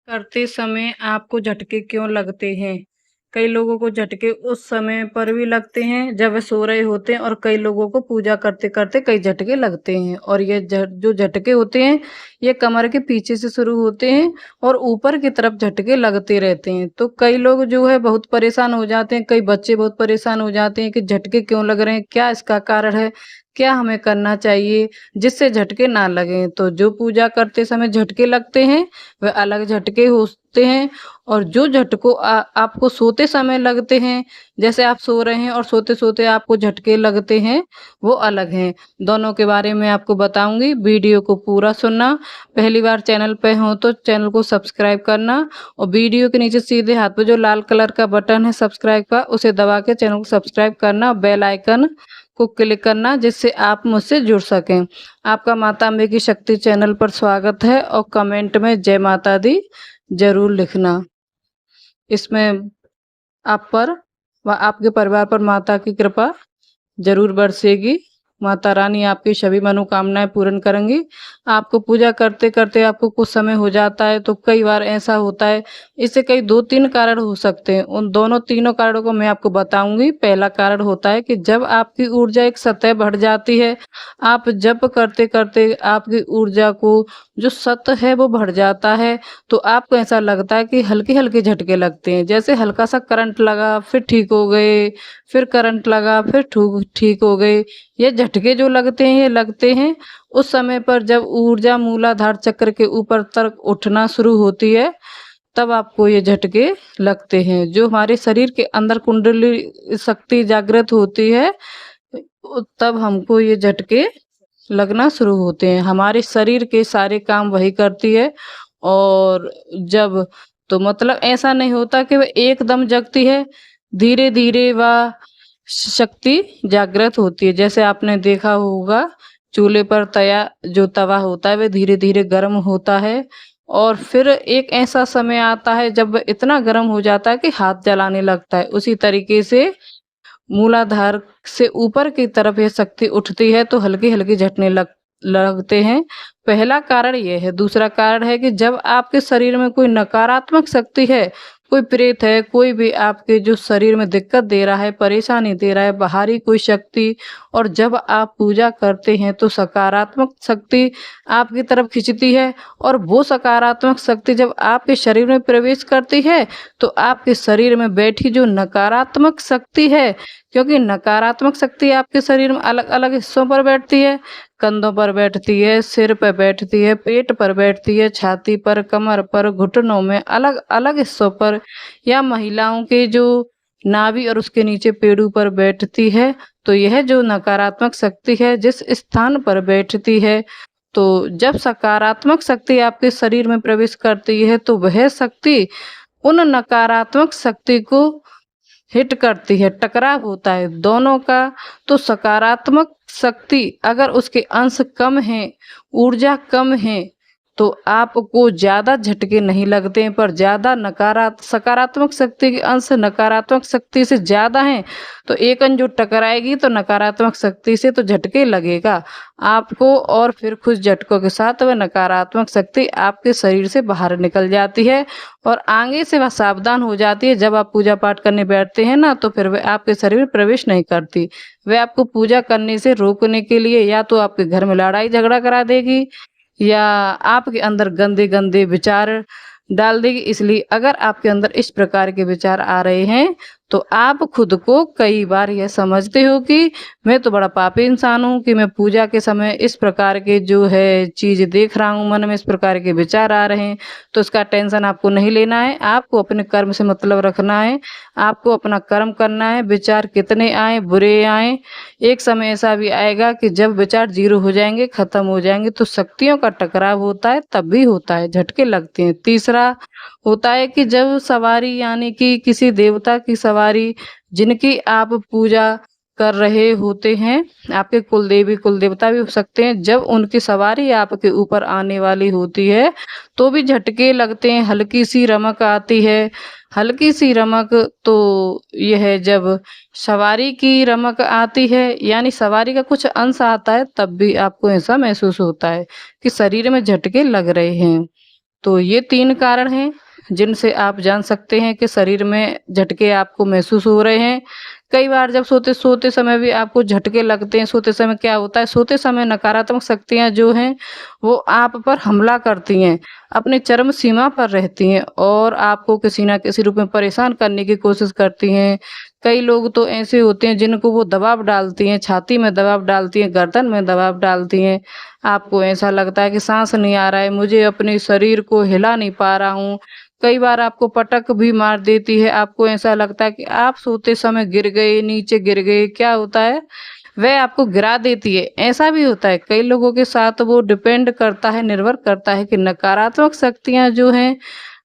करते समय आपको झटके क्यों लगते हैं? कई लोगों को झटके उस समय पर भी लगते हैं जब वे सो रहे होते हैं और कई लोगों को पूजा करते-करते कई झटके लगते हैं और ये जो झटके होते हैं, ये कमर के पीछे से शुरू होते हैं और ऊपर की तरफ झटके लगते रहते हैं। तो कई लोग जो है बहुत परेशान हो जाते हैं, कई बच्चे बहुत परेशान हो जाते हैं कि झटके क्यों लग रहे हैं? क्या इसका कारण है? क्या हमें करना चाहिए जिससे झटके ना लगें? तो जो पूजा करते समय झटके लगते हैं वह अलग झटके होते हैं और जो झटकों आपको सोते समय लगते हैं, जैसे आप सो रहे हैं और सोते-सोते आपको झटके लगते हैं, वो अलग हैं। दोनों के बारे में आपको बताऊँगी, वीडियो को पूरा सुनना। पहली बार चैनल पे हो तो चैनल को सब्सक्राइब करना और वीडियो के नीचे सीधे हाथ पे जो लाल कलर का बटन है सब्सक्राइब का, उसे दबा के चैनल को सब्सक्राइब करना, बेल आइकन को क्लिक करना जिससे आप मुझसे जुड़ सकें। आपका माता अम्बे की शक्ति चैनल पर स्वागत है और कमेंट में जय माता दी ज़रूर लिखना। इसमें आप पर व आपके परिवार पर माता की कृपा ज़रूर बरसेगी। माता रानी आपकी सभी मनोकामनाएँ पूर्ण करेंगी। आपको पूजा करते-करते आपको कुछ समय हो जाता है तो कई बार ऐसा होता है, इससे कई 2-3 कारण हो सकते हैं। उन दोनों तीनों कारणों को मैं आपको बताऊँगी। पहला कारण होता है कि जब आपकी ऊर्जा एक सतह बढ़ जाती है, आप जप करते-करते आपकी ऊर्जा को जो सत है वो बढ़ जाता है, तो आपको ऐसा लगता है कि हल्के-हल्के झटके लगते हैं। जैसे हल्का-सा करंट लगा, फिर ठीक हो गए, फिर करंट लगा, फिर ठीक हो गए। ये झटके जो लगते हैं, ये लगते हैं उस समय पर जब ऊर्जा मूलाधार चक्र के ऊपर तक उठना शुरू होती है, तब आपको ये झटके लगते हैं। जो हमारे शरीर के अंदर कुंडली शक्ति जागृत होती है, तब हमको ये झटके लगना शुरू होते हैं। हमारे शरीर के सारे काम वही करती है और जब तो मतलब ऐसा नहीं होता कि वह एकदम जगती है, धीरे-धीरे वह शक्ति जागृत होती है। जैसे आपने देखा होगा चूल्हे पर जो तवा होता है वह धीरे-धीरे गर्म होता है और फिर एक ऐसा समय आता है जब वह इतना गर्म हो जाता है कि हाथ जलाने लगता है। उसी तरीके से मूलाधार से ऊपर की तरफ ये शक्ति उठती है तो हल्की-हल्की झटने लगते हैं। पहला कारण ये है। दूसरा कारण है कि जब आपके शरीर में कोई नकारात्मक शक्ति है, कोई प्रेत है, कोई भी आपके जो शरीर में दिक्कत दे रहा है, परेशानी दे रहा है, बाहरी कोई शक्ति और जब आप पूजा करते हैं तो सकारात्मक शक्ति आपकी तरफ खिंचती है और वो सकारात्मक शक्ति जब आपके शरीर में प्रवेश करती है, तो आपके शरीर में बैठी जो नकारात्मक शक्ति है, क्योंकि नकारात्मक शक्ति आपके शरीर में अलग-अलग हिस्सों पर बैठती है, कंधों पर बैठती है, सिर पे बैठती है, पेट पर बैठती है, छाती पर, कमर पर, घुटनों में, अलग-अलग हिस्सों पर या महिलाओं के जो नाभि और उसके नीचे पेड़ों पर बैठती है, तो यह जो नकारात्मक शक्ति है जिस स्थान पर बैठती है, तो जब सकारात्मक शक्ति आपके शरीर में प्रवेश करती है, तो वह शक्ति उन नकारात्मक शक्ति को हिट करती है, टकराव होता है दोनों का। तो सकारात्मक शक्ति अगर उसके अंश कम हैं, ऊर्जा कम है, तो आपको ज़्यादा झटके नहीं लगते हैं, पर ज़्यादा सकारात्मक शक्ति के अंश नकारात्मक शक्ति से ज़्यादा हैं, तो एक अंश जो टकराएगी तो नकारात्मक शक्ति से तो झटके लगेगा आपको और फिर कुछ झटकों के साथ वह नकारात्मक शक्ति आपके शरीर से बाहर निकल जाती है और आगे से वह सावधान हो जाती है। जब आप पूजा पाठ करने बैठते हैं ना, तो फिर वह आपके शरीर में प्रवेश नहीं करती। वह आपको पूजा करने से रोकने के लिए या तो आपके घर में लड़ाई झगड़ा करा देगी या आपके अंदर गंदे-गंदे विचार डाल देगी। इसलिए अगर आपके अंदर इस प्रकार के विचार आ रहे हैं, तो आप खुद को कई बार यह समझते हो कि मैं तो बड़ा पापी इंसान हूँ कि मैं पूजा के समय इस प्रकार के जो है चीज़ देख रहा हूँ, मन में इस प्रकार के विचार आ रहे हैं, तो इसका टेंशन आपको नहीं लेना है। आपको अपने कर्म से मतलब रखना है, आपको अपना कर्म करना है। विचार कितने आए, बुरे आए, एक समय ऐसा भी आएगा कि जब विचार ज़ीरो हो जाएँगे, ख़त्म हो जाएँगे, तो शक्तियों का टकराव होता है, तब भी होता है, झटके लगते हैं। तीसरा होता है कि जब सवारी यानी कि किसी देवता की सवारी जिनकी आप पूजा कर रहे होते हैं, आपके कुलदेवी कुलदेवता भी हो सकते हैं, जब उनकी सवारी आपके ऊपर आने वाली होती है, तो भी झटके लगते हैं, हल्की सी रमक आती है। हल्की सी रमक तो यह जब सवारी की रमक आती है यानी सवारी का कुछ अंश आता है, तब भी आपको ऐसा महसूस होता है कि शरीर में झटके लग रहे हैं। तो ये 3 कारण हैं जिनसे आप जान सकते हैं कि शरीर में झटके आपको महसूस हो रहे हैं। कई बार जब सोते समय भी आपको झटके लगते हैं, सोते समय क्या होता है, सोते समय नकारात्मक शक्तियाँ जो हैं, वो आप पर हमला करती हैं, अपनी चरम सीमा पर रहती हैं और आपको किसी न किसी रूप में परेशान करने की कोशिश करती हैं। कई लोग तो ऐसे होते हैं जिनको वो दबाव डालती हैं, छाती में दबाव डालती हैं, गर्दन में दबाव डालती हैं। आपको ऐसा लगता है कि साँस नहीं आ रहा है, मुझे अपने शरीर को हिला नहीं पा रहा हूँ। कई बार आपको पटक भी मार देती है, आपको ऐसा लगता है कि आप सोते समय गिर गए, नीचे गिर गए, क्या होता है, वह आपको गिरा देती है। ऐसा भी होता है कई लोगों के साथ, वो डिपेंड करता है, निर्भर करता है कि नकारात्मक शक्तियाँ जो हैं,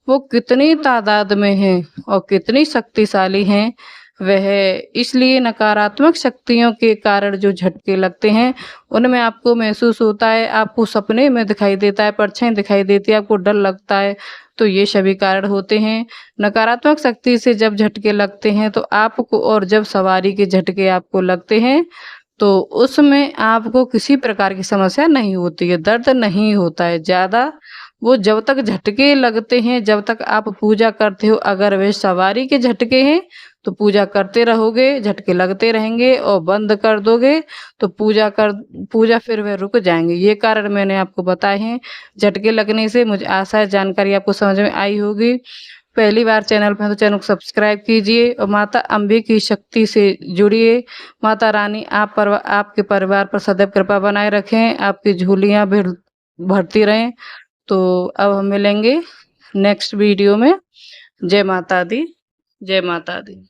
वो कितनी तादाद में हैं और कितनी शक्तिशाली हैं। वह इसलिए नकारात्मक शक्तियों के कारण जो झटके लगते हैं, उनमें आपको महसूस होता है, आपको सपने में दिखाई देता है, परछाई दिखाई देती है, आपको डर लगता है, तो ये सभी कारण होते हैं। नकारात्मक शक्ति से जब झटके लगते हैं तो आपको, और जब सवारी के झटके आपको लगते हैं, तो उसमें आपको किसी प्रकार की समस्या नहीं होती है, दर्द नहीं होता है ज़्यादा। वो जब तक झटके लगते हैं, जब तक आप पूजा करते हो, अगर वे सवारी के झटके हैं, तो पूजा करते रहोगे, झटके लगते रहेंगे, और बंद कर दोगे तो पूजा फिर वह रुक जाएँगे। ये कारण मैंने आपको बताए हैं झटके लगने से। मुझे आशा है जानकारी आपको समझ में आई होगी। पहली बार चैनल पे हैं तो चैनल को सब्सक्राइब कीजिए और माता अम्बे की शक्ति से जुड़िए। माता रानी आपके परिवार पर सदैव कृपा बनाए रखें, आपकी झोलियाँ भरती रहें। तो अब हम मिलेंगे नेक्स्ट वीडियो में। जय माता दी, जय माता दी।